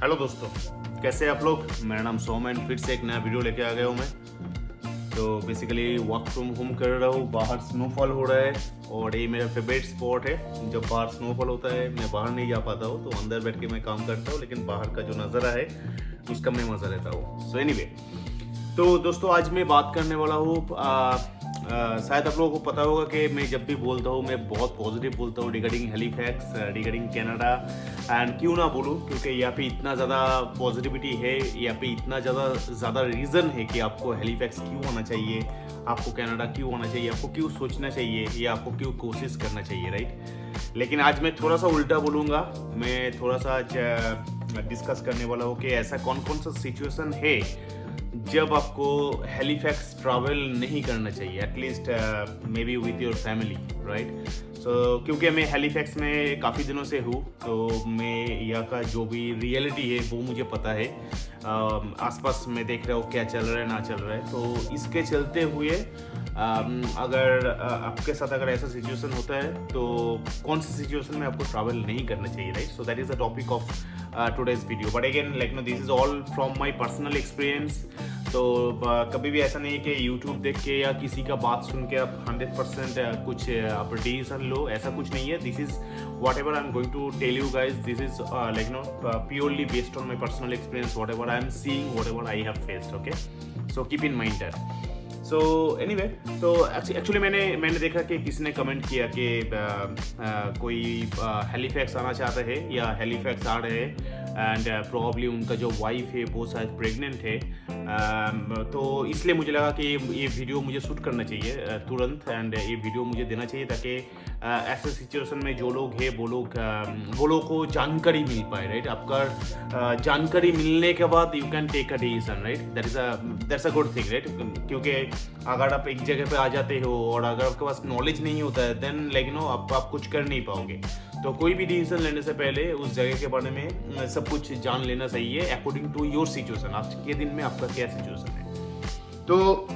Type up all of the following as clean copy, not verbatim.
Hello दोस्तों, कैसे हैं आप लोग। मेरा नाम सोम एंड फिर से एक नया वीडियो लेके आ गया हूँ मैं। तो बेसिकली वर्क फ्रॉम होम कर रहा हूँ, बाहर स्नोफॉल हो रहा है और ये मेरा फेवरेट स्पॉट है। जब बाहर स्नोफॉल होता है मैं बाहर नहीं जा पाता हूँ, तो अंदर बैठ के मैं काम करता हूँ, लेकिन बाहर का जो नज़ारा है उसका मैं मज़ा लेता हूँ। सो एनीवे, तो दोस्तों आज मैं बात करने वाला हूँ, शायद आप लोगों को पता होगा कि मैं जब भी बोलता हूँ मैं बहुत पॉजिटिव बोलता हूँ regarding Halifax, regarding Canada. And क्यों ना बोलूँ, क्योंकि यहाँ पे इतना ज़्यादा पॉजिटिविटी है, यहाँ पे इतना ज़्यादा रीज़न है कि आपको हेलीफैक्स क्यों आना चाहिए, आपको कनाडा क्यों आना चाहिए, आपको क्यों सोचना चाहिए या आपको क्यों कोशिश करना चाहिए, राइट। लेकिन आज मैं थोड़ा सा उल्टा बोलूँगा। मैं थोड़ा सा डिस्कस करने वाला हूँ कि ऐसा कौन कौन सा सिचुएशन है जब आपको हेलीफैक्स ट्रैवल नहीं करना चाहिए, at least maybe with your family, right. So क्योंकि मैं हेलीफैक्स में काफ़ी दिनों से हूँ, तो मैं यहाँ का जो भी रियलिटी है वो मुझे पता है। आसपास मैं देख रहा हूँ क्या चल रहा है ना चल रहा है, तो इसके चलते हुए अगर आपके साथ अगर ऐसा सिचुएशन होता है तो कौन सी सिचुएशन में आपको ट्रैवल नहीं करना चाहिए, right. So that is the topic of today's video, but again like no, this is all from my personal experience। तो कभी भी ऐसा नहीं है कि YouTube देख के या किसी का बात सुन के आप 100% कुछ आप डिसीजन लो, ऐसा कुछ नहीं है। This is whatever I am going to tell you guys, this is like no purely based on my personal experience, whatever I am seeing, whatever I have faced, okay. So keep in mind that. So anyway, तो actually मैंने देखा कि किसी ने comment किया कि कोई Halifax आना चाहता है या हेलीफैक्स आ रहे हैं एंड प्रोबेबली उनका जो वाइफ है वो शायद प्रेग्नेंट है। तो इसलिए मुझे लगा कि ये वीडियो मुझे शूट करना चाहिए तुरंत, एंड ये वीडियो मुझे देना चाहिए ताकि ऐसे सिचुएशन में जो लोग हैं वो लोग को जानकारी मिल पाए, राइट। आपका जानकारी मिलने के बाद you can take a decision, right. That's a good thing, right. क्योंकि अगर आप एक जगह पे आ जाते हो और अगर आपके पास नॉलेज नहीं होता है देन लाइक नो आप कुछ कर नहीं पाओगे। तो कोई भी डिसीजन लेने से पहले उस जगह के बारे में सब कुछ जान लेना चाहिए अकॉर्डिंग टू योर सिचुएशन, आज के दिन में आपका क्या सिचुएशन है। तो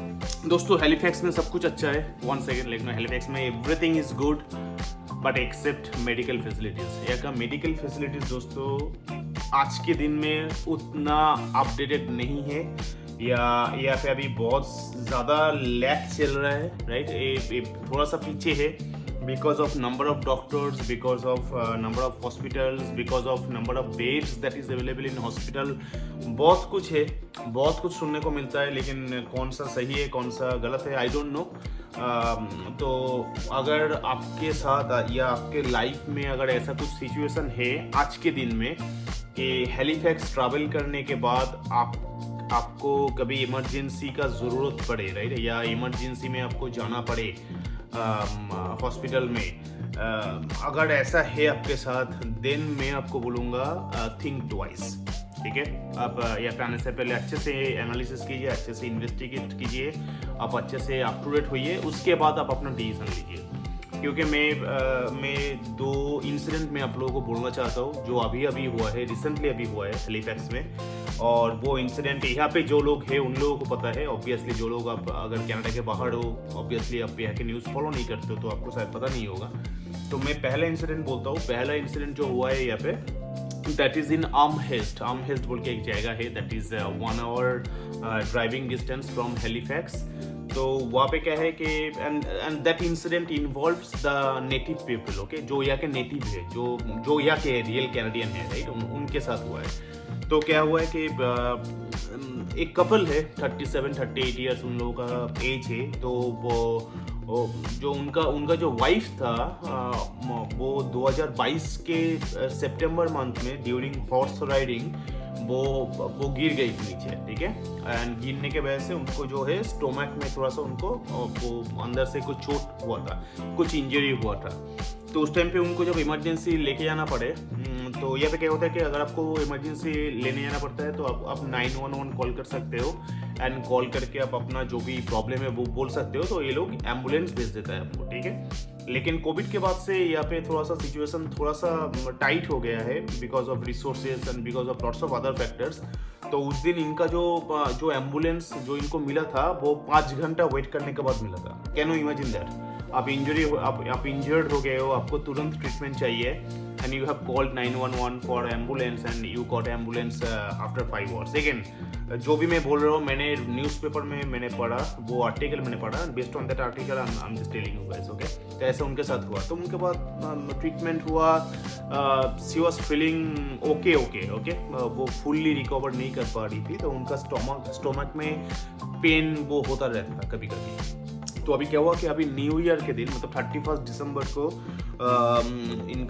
दोस्तों हेलीफैक्स में सब कुछ अच्छा है, वन सेकेंड, लेकिन हेलीफैक्स में everything is good but except medical facilities. यहाँ का मेडिकल फैसिलिटीज दोस्तों आज के दिन में उतना अपडेटेड नहीं है, या यहाँ पे अभी बहुत ज़्यादा लैक चल रहा है, राइट। ये थोड़ा सा पीछे है because of number of doctors, because of number of hospitals, because of number of beds that is available in hospital। बहुत कुछ है, बहुत कुछ सुनने को मिलता है, लेकिन कौन सा सही है कौन सा गलत है आई डोंट नो। तो अगर आपके साथ या आपके लाइफ में अगर ऐसा कुछ सिचुएशन है आज के दिन में कि हेलीफैक्स ट्रैवल करने के बाद आपको कभी इमरजेंसी का ज़रूरत पड़े, राइट, या इमरजेंसी में आपको जाना पड़े हॉस्पिटल में, अगर ऐसा है आपके साथ देन मैं आपको बोलूँगा थिंक ट्वाइस, ठीक है। आप यहाँ पे आने से पहले अच्छे से एनालिसिस कीजिए, अच्छे से इन्वेस्टिगेट कीजिए, आप अच्छे से अप टू डेट होइए, उसके बाद आप अपना डिसीजन लीजिए। क्योंकि मैं दो इंसिडेंट में आप लोगों को बोलना चाहता हूँ जो अभी हुआ है, रिसेंटली अभी हुआ है हेलीफैक्स में। और वो इंसिडेंट यहाँ पे जो लोग हैं उन लोगों को पता है, ऑब्वियसली जो लोग आप अगर कनाडा के बाहर हो, ऑब्वियसली आप यहाँ के न्यूज़ फॉलो नहीं करते हो तो आपको शायद पता नहीं होगा। तो मैं पहला इंसिडेंट बोलता हूँ। पहला इंसिडेंट जो हुआ है यहाँ पे दैट इज़ इन आर्महेस्ट बोल के एक जगह है, that is 1 hour driving distance from Halifax. तो वहाँ पे क्या है कि and that incident involves the native people, okay, जो यहाँ के नेटिव है, जो यहाँ के रियल कैनेडियन है, राइट, उनके साथ हुआ है। तो क्या हुआ है कि एक कपल है, 37-38 ईयर्स उन लोगों का एज है। तो वो जो उनका जो वाइफ था वो 2022 के सितंबर मंथ में ड्यूरिंग हॉर्स राइडिंग वो गिर गई थी नीचे, ठीक है। एंड गिरने के वजह से उनको जो है स्टोमक में थोड़ा सा उनको वो अंदर से कुछ चोट हुआ था, कुछ इंजरी हुआ था। तो उस टाइम पे उनको जब इमरजेंसी लेके जाना पड़े, तो यहाँ पे क्या होता है कि अगर आपको इमरजेंसी लेने जाना पड़ता है तो आप 911 कॉल कर सकते हो, एंड कॉल करके आप अपना जो भी प्रॉब्लम है वो बोल सकते हो, तो ये लोग एम्बुलेंस भेज देता है आपको, ठीक है। लेकिन कोविड के बाद से यहाँ पे थोड़ा सा सिचुएशन थोड़ा सा टाइट हो गया है because of resources and because of lots of other factors. तो उस दिन इनका जो एम्बुलेंस जो इनको मिला था वो 5 घंटा वेट करने के बाद मिला था। Can you imagine that? आप इंजर्ड हो गए हो, आपको तुरंत ट्रीटमेंट चाहिए, and and you have called 911 for ambulance and you got ambulance after 5 hours. Again, जो भी मैं बोल रहा हूँ मैंने न्यूज़पेपर में मैंने पढ़ा, वो आर्टिकल मैंने पढ़ा, based on that article I am just telling you guys, okay. तो ऐसा उनके साथ हुआ. तो उनके बाद ट्रीटमेंट हुआ, शी वॉज फीलिंग ओके. वो फुल्ली रिकवर नहीं कर पा रही थी, तो उनका स्टोमक में पेन वो होता रहता था कभी कभी. तो अभी क्या हुआ कि अभी न्यू ईयर के दिन मतलब 31 दिसंबर को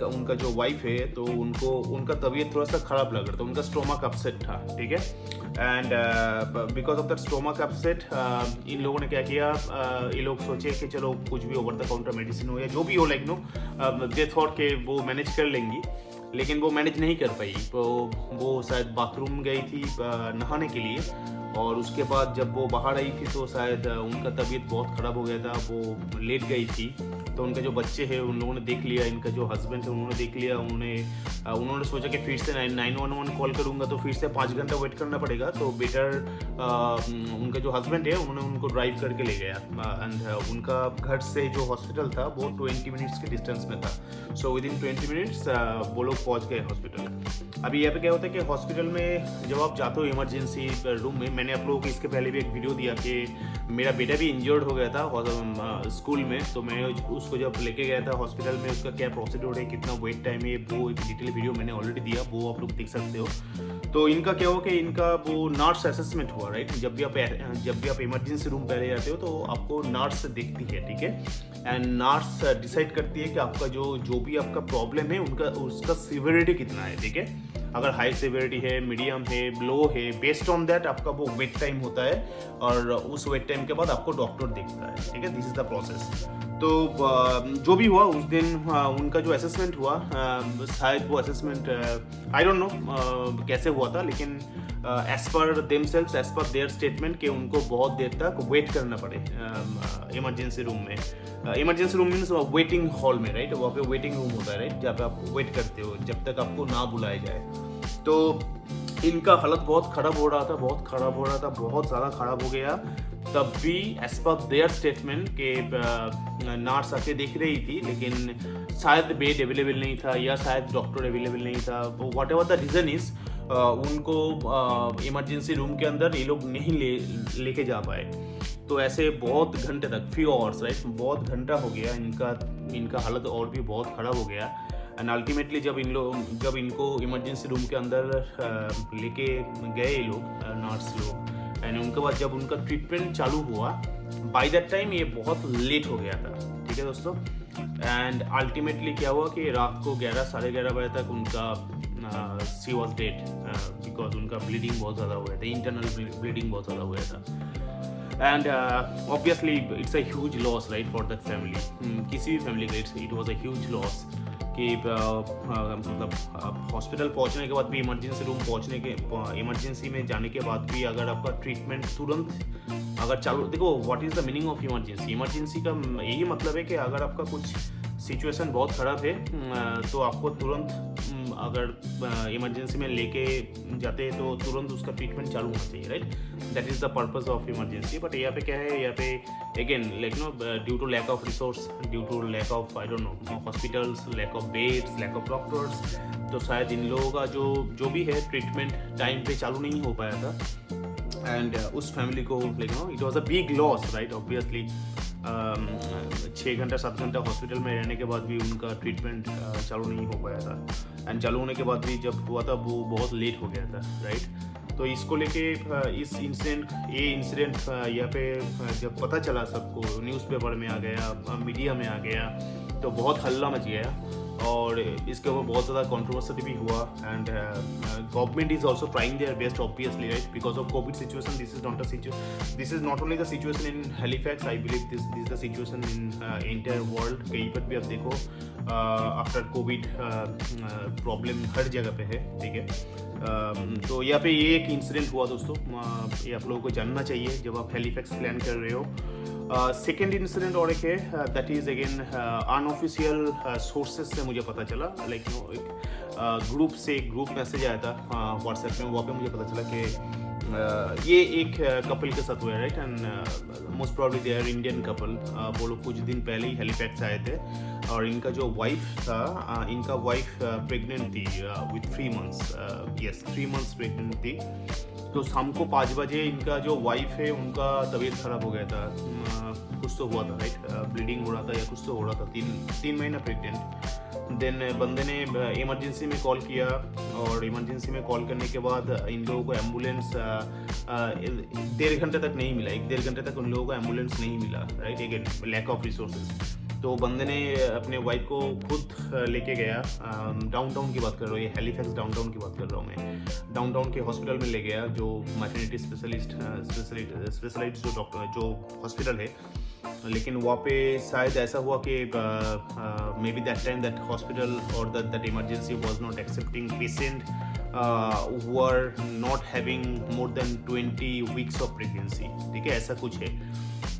उनका जो वाइफ है तो उनका तबीयत थोड़ा सा ख़राब लग रहा था, उनका स्टोमक अपसेट था, ठीक है. And because of that stomach upset in लोगों ने क्या किया, ये लोग सोचे कि चलो कुछ भी ओवर द काउंटर मेडिसिन हो या जो भी हो, लाइक नो दे थॉट के वो मैनेज कर लेंगी, लेकिन वो मैनेज नहीं कर पाई. तो वो शायद बाथरूम गई थी नहाने के लिए, और उसके बाद जब वो बाहर आई थी तो शायद उनका तबीयत बहुत ख़राब हो गया था, वो लेट गई थी. तो उनके जो बच्चे हैं उन लोगों ने देख लिया, इनका जो हस्बैंड है उन्होंने देख लिया, उन्होंने सोचा कि फिर से 911 कॉल करूँगा तो फिर से 5 घंटा वेट करना पड़ेगा, तो बेटर उनका जो हस्बैंड है उन्होंने उनको ड्राइव करके ले गया. एंड उनका घर से जो हॉस्पिटल था वो 20 मिनट्स के डिस्टेंस में था. सो विद इन 20 मिनट्स वो लोग पहुँच गए हॉस्पिटल. अभी यहाँ पे क्या होता है कि हॉस्पिटल में जब आप जाते हो इमरजेंसी रूम में, मैंने आप लोगों को इसके पहले भी एक वीडियो दिया कि मेरा बेटा भी इंजर्ड हो गया था स्कूल में, तो मैं उसको जब लेके गया था हॉस्पिटल में, उसका क्या प्रोसीड्योर है, कितना वेट टाइम है, वो एक डिटेल वीडियो मैंने ऑलरेडी दिया, वो आप लोग देख सकते हो. तो इनका क्या हुआ कि इनका वो नर्स असेसमेंट हुआ, राइट. जब भी आप इमरजेंसी रूम पहले जाते हो तो आपको नर्स देखती है, ठीक है. एंड नर्स डिसाइड करती है कि आपका जो भी आपका प्रॉब्लम है उसका सिवियरिटी कितना है, ठीक है. अगर हाई सिवियरिटी है, मीडियम है, लो है, बेस्ड ऑन दैट आपका वो वेट टाइम होता है, और उस वेट टाइम के बाद आपको डॉक्टर देखता है, ठीक है. This is the process. तो जो भी हुआ उस दिन उनका जो असेसमेंट हुआ, शायद वो असेसमेंट आई डोंट नो कैसे हुआ था, लेकिन as per themselves, as per their statement कि उनको बहुत देर तक वेट करना पड़े इमरजेंसी रूम में. Emergency room means waiting hall में, राइट. वहाँ पे वेटिंग रूम होता है, राइट, जहाँ पे आप वेट करते हो जब तक आपको ना बुलाया जाए. तो इनका हालत बहुत ख़राब हो रहा था, बहुत ज़्यादा ख़राब हो गया. तब भी एज पर देयर स्टेटमेंट के नर्स आके देख रही थी, लेकिन शायद बेड अवेलेबल नहीं था या शायद डॉक्टर अवेलेबल नहीं था. What ever the reason is, उनको इमरजेंसी रूम के अंदर ये लोग नहीं लेके जा पाए. तो ऐसे बहुत घंटे तक, फ्यू आवर्स, राइट, बहुत घंटा हो गया. इनका हालत और भी बहुत ख़राब हो गया. एंड अल्टीमेटली जब इनको इमरजेंसी रूम के अंदर लेके गए ये लोग, नर्स लोग, एंड उनके बाद जब उनका ट्रीटमेंट चालू हुआ, बाय दैट टाइम ये बहुत लेट हो गया था, ठीक है दोस्तों. एंड अल्टीमेटली क्या हुआ कि रात को 11-11:30 बजे तक उनका शी वॉज डेड, बिकॉज उनका ब्लीडिंग बहुत ज़्यादा हुआ था, इंटरनल ब्लीडिंग बहुत ज़्यादा हुआ था. And obviously it's a huge loss, right, for that family. किसी भी फैमिली के it was a huge loss कि मतलब हॉस्पिटल पहुंचने के बाद भी, इमरजेंसी में जाने के बाद भी अगर आपका ट्रीटमेंट तुरंत अगर चालू, देखो what is the meaning of emergency का यही मतलब है कि अगर आपका कुछ सिचुएशन बहुत ख़राब है तो आपको तुरंत अगर इमरजेंसी में लेके जाते हैं तो तुरंत उसका ट्रीटमेंट चालू होना चाहिए, right. That is the purpose of emergency. But यहाँ पे क्या है, यहाँ पे again like no due to lack of resource, due to lack of I don't know hospitals, lack of beds, lack of doctors, तो शायद इन लोगों का जो भी है ट्रीटमेंट टाइम पे चालू नहीं हो पाया था. एंड उस फैमिली को like no it was a big loss, right. Obviously 6 घंटा 7 घंटा हॉस्पिटल में रहने के बाद भी उनका ट्रीटमेंट चालू नहीं हो पाया था. एंड चालू होने के बाद भी जब हुआ था वो बहुत लेट हो गया था, राइट. तो इसको लेके ये इंसिडेंट यहाँ पे जब पता चला सबको, न्यूज़पेपर में आ गया, मीडिया में आ गया, तो बहुत हल्ला मच गया. और इसके ऊपर बहुत ज़्यादा कंट्रोवर्सी भी हुआ. And government is also trying their best, obviously, right, because of Covid situation. This is not only the situation in Halifax, I believe this is the situation in entire world. कहीं पर भी आप देखो after Covid problem हर जगह पे है, ठीक है. तो यहाँ पे ये एक इंसिडेंट हुआ दोस्तों, ये आप लोगों को जानना चाहिए जब आप हैलिफैक्स प्लान कर रहे हो. सेकेंड इंसिडेंट और एक है, that is again unofficial sources से मुझे पता चला, लाइक एक ग्रुप मैसेज आया था व्हाट्सएप में. वहाँ पे मुझे पता चला कि ये एक कपल के साथ हुआ है, right, and most probably they are Indian couple. वो लोग कुछ दिन पहले ही हेलीपैक्स आए थे और इनका जो वाइफ था, इनका वाइफ प्रेग्नेंट थी with 3 months, yes 3 months pregnant थी। तो शाम को 5 बजे इनका जो वाइफ है उनका तबीयत ख़राब हो गया था, कुछ तो हुआ था, राइट, ब्लीडिंग हो रहा था या कुछ तो हो रहा था, 3 महीना प्रेग्नेंट। देन बंदे ने इमरजेंसी में कॉल किया और इमरजेंसी में कॉल करने के बाद इन लोगों को एम्बुलेंस 1.5 घंटे तक नहीं मिला, 1-1.5 घंटे तक उन लोगों को एम्बुलेंस नहीं मिला, right, again lack of resources. तो बंदे ने अपने वाइफ को खुद लेके गया, डाउनटाउन की बात कर रहा हूँ, ये हैलिफैक्स डाउनटाउन की बात कर रहा हूँ मैं, डाउनटाउन के हॉस्पिटल में ले गया, जो मैटरनिटी स्पेशलिस्ट जो डॉक्टर जो हॉस्पिटल है। लेकिन वहाँ पे शायद ऐसा हुआ कि maybe that time that hospital और that emergency was not accepting patient who are not having more than 20 weeks of pregnancy, ठीक है, ऐसा कुछ है।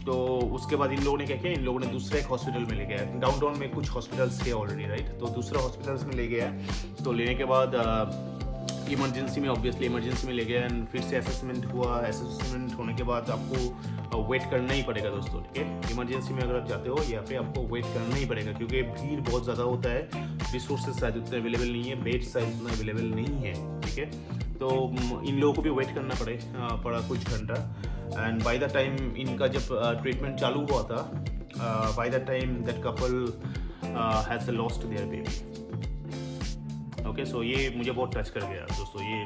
तो उसके बाद इन लोगों ने क्या किया, इन लोगों ने दूसरे एक हॉस्पिटल में ले गया, डाउनटाउन में कुछ हॉस्पिटल्स थे ऑलरेडी, राइट, तो दूसरे हॉस्पिटल्स में ले गया। तो लेने के बाद इमरजेंसी में, ऑब्वियसली इमरजेंसी में ले गया एंड फिर से असेसमेंट हुआ। असेसमेंट होने के बाद आपको वेट करना ही पड़ेगा दोस्तों, ठीक है। इमरजेंसी में अगर आप जाते हो यहाँ पे आपको वेट करना ही पड़ेगा क्योंकि भीड़ बहुत ज़्यादा होता है, रिसोर्सेज शायद उतने अवेलेबल नहीं है, बेड शायद उतना अवेलेबल नहीं है, ठीक है। तो इन लोगों को भी वेट करना पड़ा कुछ घंटा। एंड बाय द टाइम इनका जब ट्रीटमेंट चालू हुआ था, by the time that couple has lost their baby. Okay, so ये मुझे बहुत टच कर गया दोस्तों, ये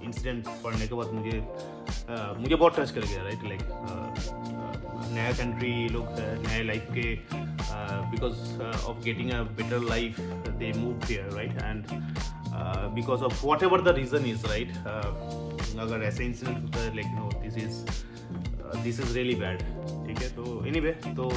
इंसिडेंट पढ़ने के बाद मुझे बहुत टच कर गया, राइट, लाइक नया कंट्री लोग नए लाइफ के because of getting a better life they move here, right, and because of what ever the reason is, right, अगर ऐसे इंसिडेंट होता है, लेकिन दिस इज़ रियली बैड, ठीक है। तो एनीवे, तो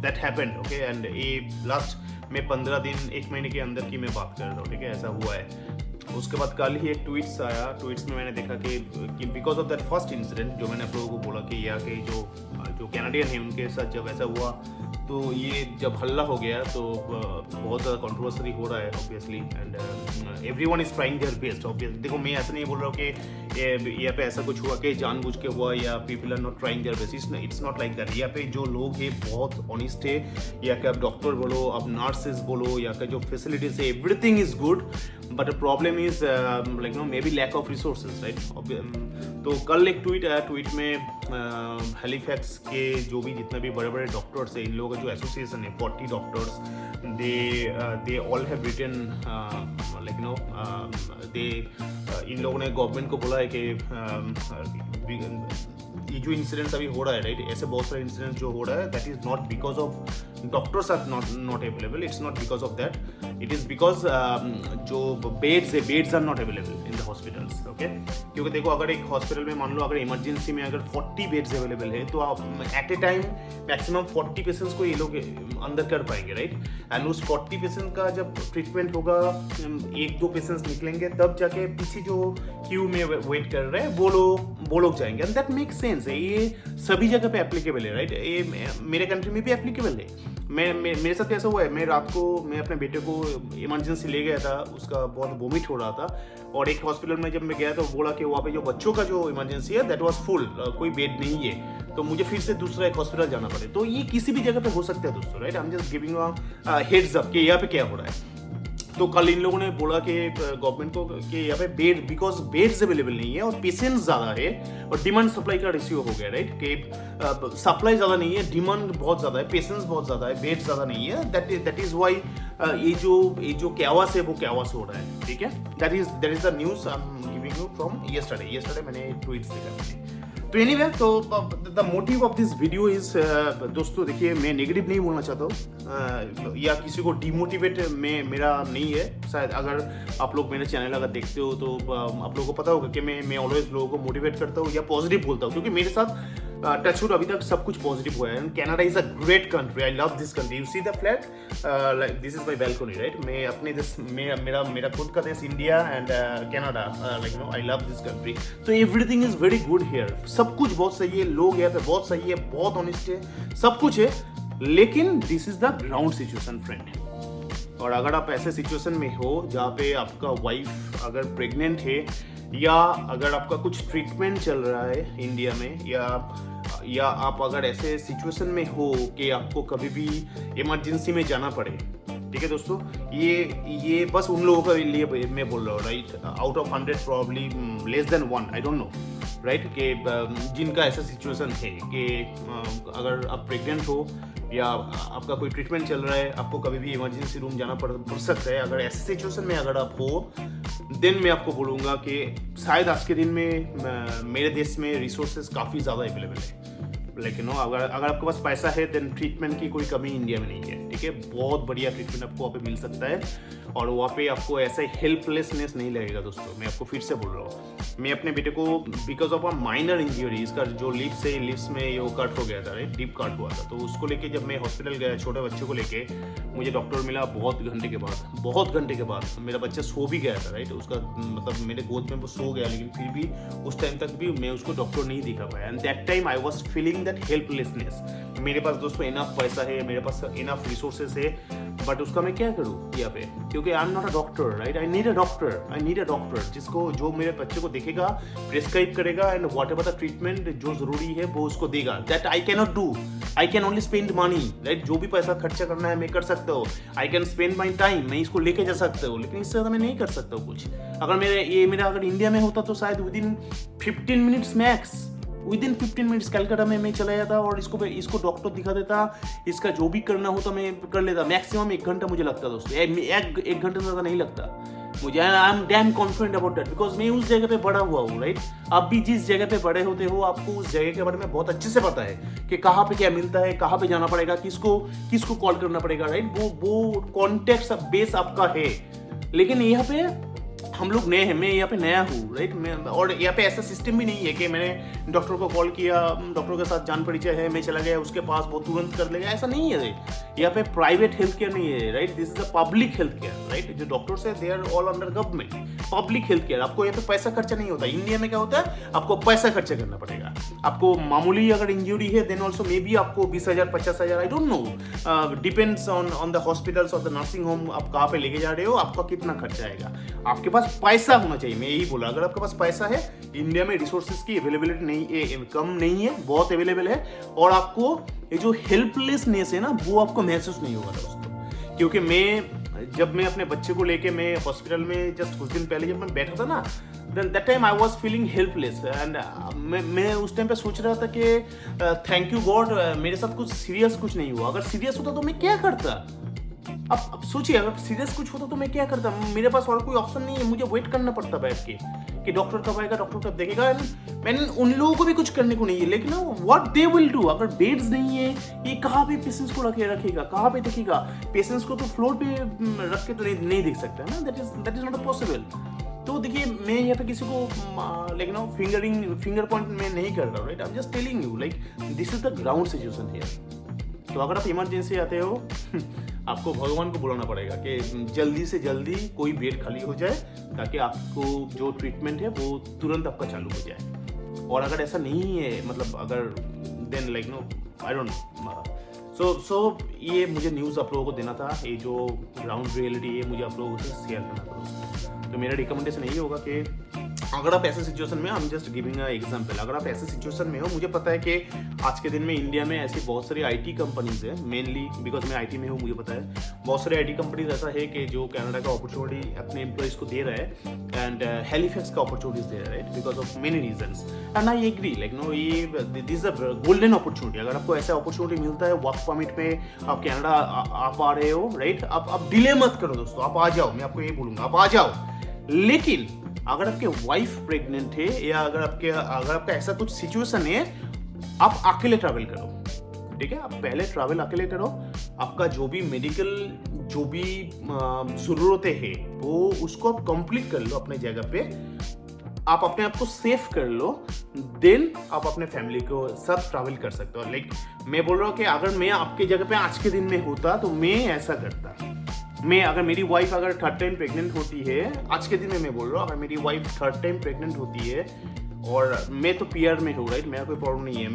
दैट हैपेंड, ओके, एंड ये लास्ट मैं 15 दिन 1 महीने के अंदर की मैं बात कर रहा हूँ, ठीक है, ऐसा हुआ है। उसके बाद कल ही एक ट्वीट्स आया, ट्वीट्स में मैंने देखा कि because of that first incident जो मैंने आप लोगों को बोला कि यहाँ के जो कैनेडियन है उनके साथ जब ऐसा हुआ, तो ये जब हल्ला हो गया तो बहुत ज़्यादा कंट्रोवर्सी हो रहा है obviously, and everyone is trying their best. Obviously देखो, मैं ऐसा नहीं बोल रहा हूँ कि यहाँ पे ऐसा कुछ हुआ कि जानबूझ के हुआ या people are not trying their best, it's not like that. यहाँ पे जो लोग हैं बहुत ऑनेस्ट है, या कि आप डॉक्टर बोलो, आप नर्सेज बोलो, या कि जो फैसिलिटीज है, everything is good, but the problem is like no maybe lack of resources, right. तो कल एक ट्वीट आया, ट्वीट में हैलिफैक्स के जो भी जितने भी बड़े बड़े डॉक्टर्स हैं, इन लोगों का जो एसोसिएशन है 40 doctors, they all have written like no they इन लोगों ने गवर्नमेंट को बोला है कि ये जो इंसिडेंट्स अभी हो रहा है, राइट, ऐसे बहुत सारे इंसिडेंट्स जो हो रहा है, that is not because of doctors are not available, it's not because of that, it is because जो beds are not available in the hospitals, okay. क्योंकि देखो, अगर एक हॉस्पिटल में मान लो अगर इमरजेंसी में अगर 40 बेड्स अवेलेबल है, तो आप at a time maximum 40 patients को ये लोग अंदर कर पाएंगे, राइट, एंड उस 40 पेशेंट का जब ट्रीटमेंट होगा, 1-2 पेशेंट्स निकलेंगे, तब जाके पीछे जो क्यू में वेट कर रहे हैं वो लोग जाएंगे, एंड दैट मेक सेंस है। ये सभी जगह पे एप्लीकेबल है, राइट, ये मेरे कंट्री में भी एप्लीकेबल है। मेरे साथ कैसा हुआ है, मैं रात को मैं अपने बेटे को इमरजेंसी ले गया था, उसका बहुत वोमिट हो रहा था, और एक हॉस्पिटल में जब मैं गया तो बोला कि वहाँ पे जो बच्चों का जो इमरजेंसी है दैट वाज फुल, कोई बेड नहीं है, तो मुझे फिर से दूसरा एक हॉस्पिटल जाना पड़े। तो ये किसी भी जगह पे हो सकता है दोस्तों, right, I am just giving heads up कि यहाँ पे क्या हो रहा है। तो कल इन लोगों ने बोला कि गवर्नमेंट को कि यहाँ पे बिकॉज बेड्स अवेलेबल नहीं है और पेशेंट्स ज़्यादा है और डिमांड सप्लाई का रेशियो हो गया, राइट, कि सप्लाई ज़्यादा नहीं है, डिमांड बहुत ज़्यादा है, पेशेंट्स बहुत ज़्यादा है, बेड्स ज़्यादा नहीं है, दैट इज़ वाई ये जो कैवास है वो कैवास हो रहा है, ठीक है। That is the news I am giving you from yesterday मैंने ट्वीट्स देखा। तो एनीवे, तो the motive of this video is, दोस्तों देखिए, मैं नेगेटिव नहीं बोलना चाहता हूँ या किसी को डिमोटिवेट मेरा नहीं है। शायद अगर आप लोग मेरे चैनल अगर देखते हो तो आप लोगों को पता होगा कि मैं ऑलवेज लोगों को मोटिवेट करता हूँ या पॉजिटिव बोलता हूँ, क्योंकि मेरे साथ टचवुड अभी तक सब कुछ पॉजिटिव हुआ है। Canada is a great country, I love this country, you see the flag, like this is my balcony, right. मैं अपने देश, मेरा खुद का देश India and Canada, like no I love this country. तो everything is very good here, सब कुछ बहुत सही है, लोग यहाँ पे बहुत सही है, बहुत ऑनेस्ट है, सब कुछ है, लेकिन this is the ground situation friend. और अगर आप ऐसे सिचुएशन में हो जहाँ पे आपका वाइफ अगर प्रेग्नेंट है या अगर आपका कुछ ट्रीटमेंट चल रहा है इंडिया में, या आप अगर ऐसे सिचुएशन में हो कि आपको कभी भी इमरजेंसी में जाना पड़े, ठीक है दोस्तों, ये बस उन लोगों के लिए मैं बोल रहा हूँ, right, out of 100 probably less than 1, I don't no, right, कि जिनका ऐसा सिचुएशन है कि अगर आप प्रेग्नेंट हो या आपका कोई ट्रीटमेंट चल रहा है, आपको कभी भी इमरजेंसी रूम जाना पड़ सकता है, अगर ऐसे सिचुएशन में अगर आप हो, देन मैं आपको बोलूँगा कि शायद आज के दिन में मेरे देश में रिसोर्सेज काफ़ी ज़्यादा अवेलेबल है, लेकिन अगर आपके पास पैसा है देन ट्रीटमेंट की कोई कमी इंडिया में नहीं है, ठीक है, बहुत बढ़िया ट्रीटमेंट आपको वहाँ पे मिल सकता है, और वहाँ पे आपको ऐसा हेल्पलेसनेस नहीं लगेगा दोस्तों। मैं आपको फिर से बोल रहा हूँ, मैं अपने बेटे को because of a minor injury, इसका जो लिप्स में ये कट हो गया था, राइट, डीप कट हुआ था, तो उसको लेके जब मैं हॉस्पिटल गया छोटे बच्चे को लेके, मुझे डॉक्टर मिला बहुत घंटे के बाद मेरा बच्चा सो भी गया था, राइट, उसका मतलब मेरे गोद में वो सो गया, लेकिन फिर भी उस टाइम तक भी मैं उसको डॉक्टर नहीं दिखा पाया, and that time I was feeling that helplessness. मेरे पास दोस्तों इनफ पैसा है, मेरे पास इनफ रिसोर्सेज है, बट उसका मैं क्या करूँ यहाँ पे, क्योंकि I am not a doctor, right, I need a doctor जिसको, जो मेरे बच्चे को देखेगा, प्रिस्क्राइब करेगा, and what ever the treatment जो जरूरी है वो उसको देगा। That I can not do, I can only spend money, right, जो भी पैसा खर्चा करना है मैं कर सकता हूँ, I can spend my time, मैं इसको लेके जा सकता हूँ, लेकिन इससे ज़्यादा मैं नहीं कर सकता हूँ कुछ। अगर मेरा अगर इंडिया में होता तो शायद within 15 minutes max, within 15 minutes Calcutta में मैं चला जाता और इसको डॉक्टर दिखा देता, इसका जो भी करना होता मैं कर लेता। मैक्सिमम 1 घंटा मुझे लगता दोस्तों, एक घंटे से ज़्यादा नहीं लगता मुझे। I am damn confident about that, because मैं उस जगह पे बड़ा हुआ हूँ, राइट। आप भी जिस जगह पे बड़े होते हो, आपको उस जगह के बारे में बहुत अच्छे से पता है कि कहाँ पे क्या मिलता है, कहाँ पे जाना पड़ेगा, किसको कॉल करना पड़ेगा, राइट। वो कॉन्टेक्स्ट बेस आपका है, लेकिन यहाँ पे हम लोग नए हैं, मैं यहाँ पे नया हूँ, राइट। और यहाँ पे ऐसा सिस्टम भी नहीं है कि मैंने डॉक्टर को कॉल किया, डॉक्टर के साथ जान परिचय है, मैं चला गया उसके पास, वो तुरंत कर लेगा, ऐसा नहीं है। यहाँ पे प्राइवेट हेल्थ केयर नहीं है, right, this is a public health care, right. जो डॉक्टर्स है they are all under government, public health care. आपको यहाँ पे पैसा खर्चा नहीं होता। इंडिया में क्या होता है, आपको पैसा खर्चा करना पड़ेगा। आपको मामूली अगर इंजरी है देन ऑल्सो मे बी आपको 20,000 50,000, आई don't no, depends on the hospitals और द नर्सिंग होम, आप कहाँ पे लेके जा रहे हो, आपका कितना खर्चा आएगा। आपके पास पैसा होना चाहिए, मैं यही बोला। अगर आपके पास पैसा है, इंडिया में रिसोर्सेज की अवेलेबिलिटी नहीं, कम नहीं है, बहुत अवेलेबल है, और आपको ये जो हेल्पलेसनेस है ना, वो आपको महसूस नहीं होगा दोस्तों। क्योंकि जब मैं अपने बच्चे को लेके मैं हॉस्पिटल में जस्ट कुछ दिन पहले जब मैं बैठा था ना, that time I was feeling helpless, and मैं उस टाइम पे सोच रहा था कि थैंक यू गॉड, मेरे साथ कुछ सीरियस कुछ नहीं हुआ। अगर सीरियस होता तो मैं क्या करता। अब सोचिए, अगर सीरियस कुछ होता तो मैं क्या करता। मेरे पास और कोई ऑप्शन नहीं है, मुझे वेट करना पड़ता बैठ के कि डॉक्टर कब आएगा, डॉक्टर कब देखेगा। मैंने उन लोगों को भी कुछ करने को नहीं है, लेकिन व्हाट दे विल डू, अगर बेड्स नहीं है, ये कहाँ पे पेशेंट्स को रखेगा, कहाँ पे देखेगा। पेशेंट्स को तो फ्लोर पे रख के तो नहीं देख सकता ना, दैट इज नॉट पॉसिबल। तो देखिए, मैं यहाँ पे किसी को लेकिन फिंगर पॉइंट में नहीं कर रहा हूँ, right. I am just telling you like this is the ground situation here. तो अगर आप इमरजेंसी आते हो आपको भगवान को बुलाना पड़ेगा कि जल्दी से जल्दी कोई बेड खाली हो जाए, ताकि आपको जो ट्रीटमेंट है वो तुरंत आपका चालू हो जाए। और अगर ऐसा नहीं है, मतलब अगर then like no I don't know. So ये मुझे न्यूज़ आप लोगों को देना था, ये जो ग्राउंड रियलिटी है मुझे आप लोगों से शेयर करना था। तो मेरा रिकमेंडेशन यही होगा कि अगर आप ऐसे सिचुएशन में, I am just giving a example, अगर आप ऐसे सिचुएशन में हो, मुझे पता है कि आज के दिन में इंडिया में ऐसी बहुत सारी आईटी कंपनीज है, मेनली बिकॉज मैं आईटी में हूँ, मुझे पता है बहुत सारे आईटी कंपनीज ऐसा है कि जो कनाडा का अपॉर्चुनिटी अपने एम्प्लॉइज को दे रहा है, एंड हैलिफैक्स का अपॉर्चुनिटीज दे रहा है, right, because of many reasons. And I agree like no, ये दिस अ गोल्डन अपॉर्चुनिटी। अगर आपको ऐसा अपॉर्चुनिटी मिलता है, वर्क परमिट में आप कनाडा आप आ रहे हो, राइट, आप डिले मत करो दोस्तों, आप आ जाओ। मैं आपको ये बोलूँगा, आप आ जाओ। लेकिन अगर आपके वाइफ प्रेग्नेंट है, या अगर आपका ऐसा कुछ सिचुएशन है, आप अकेले ट्रैवल करो, ठीक है। आप पहले ट्रैवल अकेले करो। आपका जो भी मेडिकल जो भी जरूरतें है, वो उसको आप कंप्लीट कर लो अपने जगह पे। आप अपने आप को सेफ कर लो, देन आप अपने फैमिली को साथ ट्रैवल कर सकते हो। लाइक मैं बोल रहा हूँ कि अगर मैं आपके जगह पे आज के दिन में होता तो मैं ऐसा करता। अगर मेरी वाइफ अगर 3rd टाइम प्रेग्नेंट होती है, आज के दिन में मैं बोल रहा हूँ, अगर मेरी वाइफ 3rd टाइम प्रेग्नेंट होती है, और मैं तो पीआर में हूँ, राइट, मेरा कोई प्रॉब्लम नहीं है।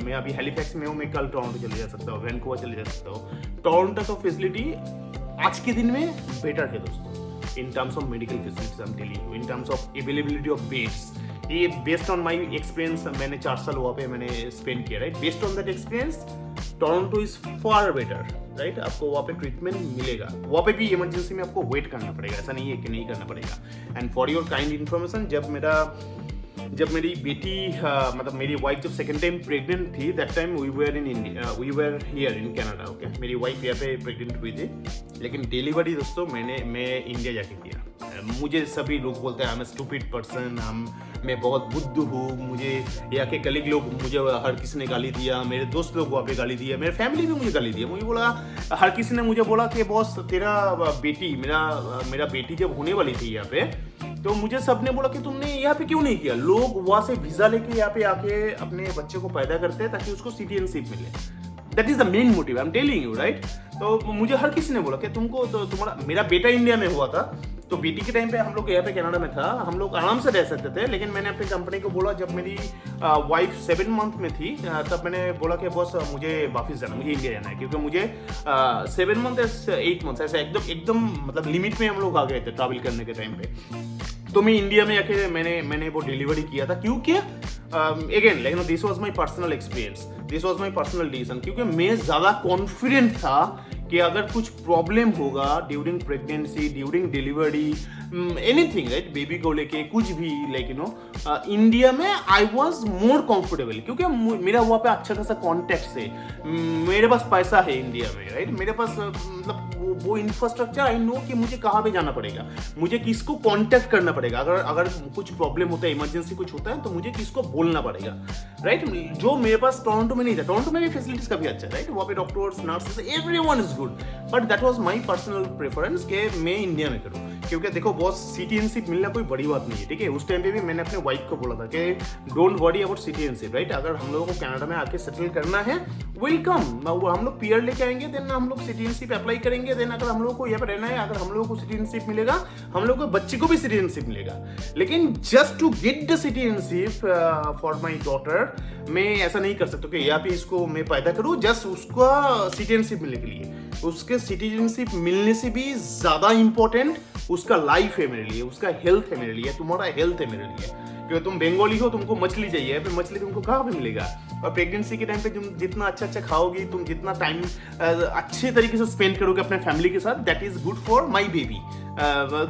मैं अभी हैलिफैक्स में हूँ, मैं कल टोरंटो चले जा सकता हूँ, वैनकूवर चले जा सकता हूँ। टोरंटो का फैसिलिटी आज के दिन में बेटर है दोस्तों। in terms of medical facilities, I'm telling you, in terms of availability of beds. ये बेस्ड ऑन माई एक्सपीरियंस, मैंने 4 साल वहाँ पे मैंने स्पेंड किया, right. Based on that experience Toronto is far better, right. आपको वहाँ पे ट्रीटमेंट मिलेगा. वहाँ पे भी इमरजेंसी में आपको वेट करना पड़ेगा, ऐसा नहीं है कि नहीं करना पड़ेगा. And for your kind information, जब मेरी बेटी मतलब मेरी वाइफ जब सेकेंड टाइम प्रेग्नेंट थी, that time we were here in Canada. Okay, मेरी वाइफ यहाँ पे प्रेग्नेंट हुई थी, लेकिन डिलीवरी दोस्तों मैं इंडिया जाके किया. मुझे सभी लोग बोलते हैं I am a stupid person, मैं बहुत बुद्ध हूँ. मुझे यहाँ के कलीग लोग, मुझे हर किसी ने गाली दिया, मेरे दोस्त लोग वहाँ पे गाली दिया, मेरे फैमिली भी मुझे गाली दिया. मुझे बोला, हर किसी ने मुझे बोला कि बॉस तेरा बेटी, मेरा बेटी जब होने वाली थी यहाँ पे, तो मुझे सबने बोला कि तुमने यहाँ पे क्यों नहीं किया. लोग वहाँ से वीजा लेके यहाँ पे आके अपने बच्चे को पैदा करते हैं ताकि उसको सिटीजनशिप मिले. That is the main motive, I am telling you, right. तो मुझे हर किसी ने बोला कि तुमको तो तुम्हारा, मेरा बेटा इंडिया में हुआ था, तो बेटी के टाइम पे हम लोग यहाँ पे कनाडा में था, हम लोग आराम से रह सकते थे. लेकिन मैंने अपनी कंपनी को बोला, जब मेरी वाइफ 7 मंथ में थी, तब मैंने बोला कि बॉस मुझे वापस जाना, मुझे इंडिया जाना है, क्योंकि मुझे 7 मंथ 8 मंथ ऐसे एकदम मतलब लिमिट में हम लोग आ गए थे ट्रैवल करने के टाइम पे. तो मैं इंडिया में आके मैंने वो डिलीवरी किया था. क्यों किया? Again like this was my personal experience, this was my personal decision, क्योंकि मैं ज़्यादा कॉन्फिडेंट था कि अगर कुछ प्रॉब्लम होगा during pregnancy, during delivery, anything, right, baby को लेके कुछ भी, लाइक यू नो, इंडिया में आई वाज मोर कंफर्टेबल, क्योंकि मेरा वहाँ पे अच्छा खासा कॉन्टेक्ट है, मेरे पास पैसा है इंडिया में, राइट. मेरे पास मतलब वो इंफ्रास्ट्रक्चर, आई नो कि मुझे कहाँ पे जाना पड़ेगा, मुझे किसको कॉन्टेक्ट करना पड़ेगा, अगर कुछ प्रॉब्लम होता है, इमरजेंसी कुछ होता है, तो मुझे किसको बोलना पड़ेगा, राइट. जो मेरे पास टोरंटो में नहीं था. टोरंटो में भी फैसिलिटीज काफी अच्छा, राइट. वहाँ पे doctors, nurses, everyone is good, but that was my personal preference कि मैं इंडिया में करूँ. क्योंकि देखो बॉस, सिटीजनशिप मिलना कोई बड़ी बात नहीं है, ठीक है. उस टाइम पे भी मैंने अपने वाइफ को बोला था कि don't worry about citizenship, right. अगर हम लोगों को कनाडा में आके सेटल करना है, वेलकम. हम लोग पीआर लेके आएंगे, देन हम लोग सिटीजनशिप अप्लाई करेंगे, देन अगर हम लोगों को यहाँ पे रहना है, अगर हम लोगों को सिटीजनशिप मिलेगा, हम लोगों के बच्चे को भी सिटीजनशिप मिलेगा. लेकिन just to get the citizenship for my daughter, मैं ऐसा नहीं कर सकता कि यहाँ पे इसको मैं पैदा करूँ जस्ट उसका सिटीजनशिप मिलने के लिए. उसके सिटीजनशिप मिलने से भी ज़्यादा इंपॉर्टेंट उसका लाइफ है मेरे लिए, उसका हेल्थ है मेरे लिए, तुम्हारा हेल्थ है मेरे लिए. क्योंकि तुम बंगाली हो, तुमको मछली चाहिए, फिर मछली तुमको कहाँ पे मिलेगा. और प्रेगनेंसी के टाइम पे तुम जितना अच्छा खाओगी, तुम जितना टाइम अच्छे तरीके से स्पेंड करोगे अपने फैमिली के साथ, that is good for my baby.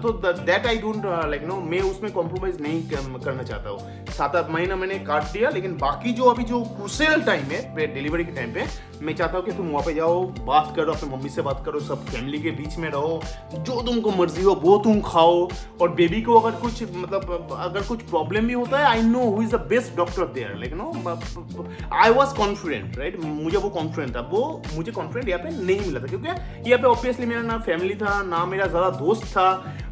तो that I don't like no, मैं उसमें कॉम्प्रोमाइज नहीं करना चाहता हूँ. 7-8 महीना मैंने काट दिया, लेकिन बाकी जो अभी जो क्रूशियल टाइम है डिलीवरी के टाइम पे, मैं चाहता हूँ कि तुम वहाँ पे जाओ, बात करो, अपने मम्मी से बात करो, सब फैमिली के बीच में रहो, जो तुमको मर्जी हो वो तुम खाओ. और बेबी को अगर कुछ मतलब अगर कुछ प्रॉब्लम भी होता है, I know who is the best doctor there, like no, I was confident, right. मुझे वो कॉन्फिडेंट था, वो मुझे कॉन्फिडेंट यहाँ पे नहीं मिला था, क्योंकि यहाँ पे ऑब्वियसली मेरा ना फैमिली था, ना मेरा ज़्यादा दोस्त था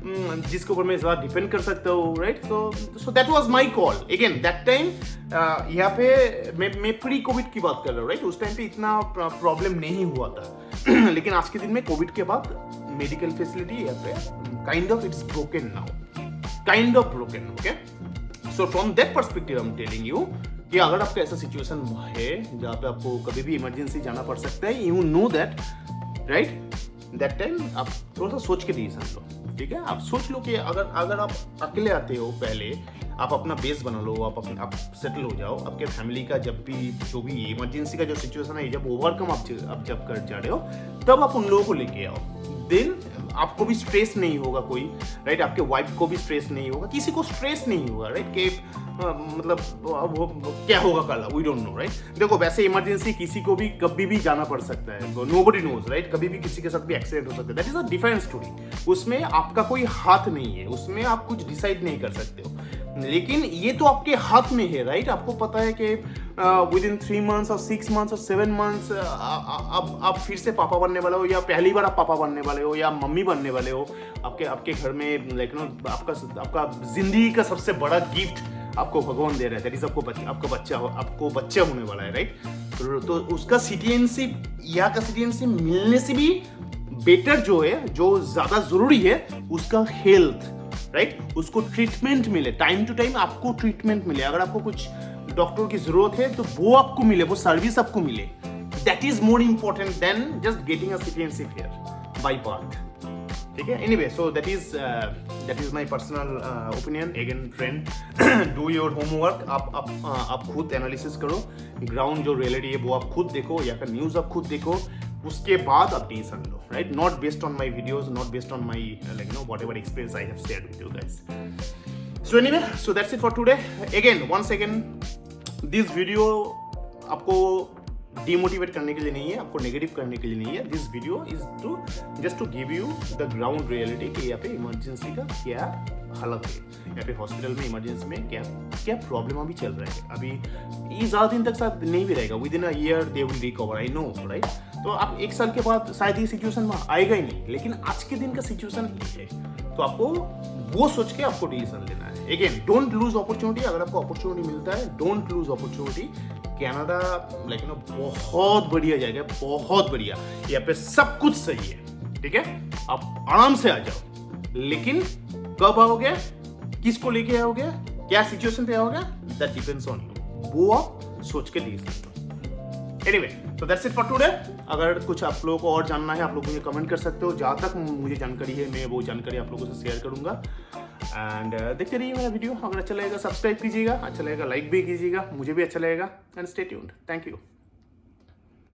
जिसके ऊपर मैं ज़्यादा डिपेंड कर सकता हूँ, right. So that was my call. Again that time यहाँ पे मैं प्री कोविड की बात कर रहा हूँ, राइट. उस टाइम पे इतना प्रॉब्लम नहीं हुआ था. लेकिन आज के दिन में कोविड के बाद मेडिकल फैसिलिटी यहाँ पे kind of its broken now, kind of broken. Okay, so from that perspective I am telling you कि अगर आपका ऐसा सिचुएशन है जहाँ पे आपको कभी भी इमरजेंसी जाना पड़ सकता है, you know that, right. That time आप थोड़ा सा सोच के डिसीजन लो, ठीक है. आप सोच लो कि अगर आप अकेले आते हो, पहले आप अपना बेस बना लो, आप सेटल हो जाओ. आपके फैमिली का जब भी जो भी इमरजेंसी का जो सिचुएशन है, जब ओवरकम आप जब कर जा रहे हो, तब आप उन लोगों को लेके आओ. देन आपको भी स्ट्रेस नहीं होगा कोई, राइट. आपके वाइफ को भी स्ट्रेस नहीं होगा, किसी को स्ट्रेस नहीं होगा, राइट. कि मतलब वो क्या होगा कल, वी डोंट नो, राइट. देखो वैसे इमरजेंसी किसी को भी कभी भी जाना पड़ सकता है, नोबडी नोज, राइट. कभी भी किसी के साथ भी एक्सीडेंट हो सकता है, that is a different story. उसमें आपका कोई हाथ नहीं है, उसमें आप कुछ डिसाइड नहीं कर सकते हो. लेकिन ये तो आपके हाथ में है, राइट. आपको पता है कि विद इन 3 मंथ्स और 6 मंथ्स और 7 मंथ्स आप फिर से पापा बनने वाले हो, या पहली बार आप पापा बनने वाले हो, या मम्मी बनने वाले हो. आपके घर में लाइक नो आपका जिंदगी का सबसे बड़ा गिफ्ट आपको भगवान दे रहा है, दैट इज आपको बच्चा होने वाला है, राइट. तो उसका सिटीजनशिप या का सिटीजनशिप मिलने से भी बेटर जो है, जो ज्यादा जरूरी है, उसका हेल्थ, राइट. उसको ट्रीटमेंट मिले, टाइम टू टाइम आपको ट्रीटमेंट मिले. अगर आपको कुछ डॉक्टर की जरूरत है तो वो आपको मिले, वो सर्विस आपको मिले. That is more important than just getting a citizenship here by birth. ठीक है। Anyway, so that is my personal opinion. Again friend, do your homework. आप खुद एनालिसिस करो, ग्राउंड जो रियलिटी है वो आप खुद देखो, या फिर न्यूज़ आप खुद देखो, उसके बाद आप डिसीजन लो, right? Not based on my videos, not based on my whatever experience I have shared with you guys. So anyway, so that's it for today. Again once again, this video आपको demotivate करने के लिए नहीं है, आपको negative करने के लिए नहीं है। This video is to just to give you the ground reality कि यहाँ पे इमरजेंसी का क्या हालत है, यहाँ पे हॉस्पिटल में इमरजेंसी में क्या प्रॉब्लम अभी चल रहा है। अभी ये ज़्यादा दिन तक साथ नहीं भी रहेगा, with in a year they will recover, I know, right? तो आप 1 साल के बाद शायद ये सिचुएशन आएगा ही नहीं, लेकिन आज के दिन का सिचुएशन ये है, तो आपको वो सोच के आपको डिसीजन लेना है। Again, don't lose opportunity. अगर आपको अपॉर्चुनिटी मिलता है, डोंट लूज अपॉर्चुनिटी। कनाडा बहुत बढ़िया जगह, बहुत बढ़िया, यहाँ पे सब कुछ सही है, ठीक है? आप आराम से आ जाओ, लेकिन कब आओगे, किसको लेके आओगे, क्या सिचुएशन पे आओगे, दैट डिपेंड्स ऑन यू। वो आप सोच के decision low. Anyway, so that's it for today. अगर कुछ आप लोगों को और जानना है, आप लोग मुझे कमेंट कर सकते हो। जहाँ तक मुझे जानकारी है, मैं वो जानकारी आप लोगों से शेयर करूंगा। एंड देखते रहिए मेरा वीडियो। अगर अच्छा लगेगा सब्सक्राइब कीजिएगा, अच्छा लगेगा लाइक भी कीजिएगा, मुझे भी अच्छा लगेगा। And stay tuned. Thank you.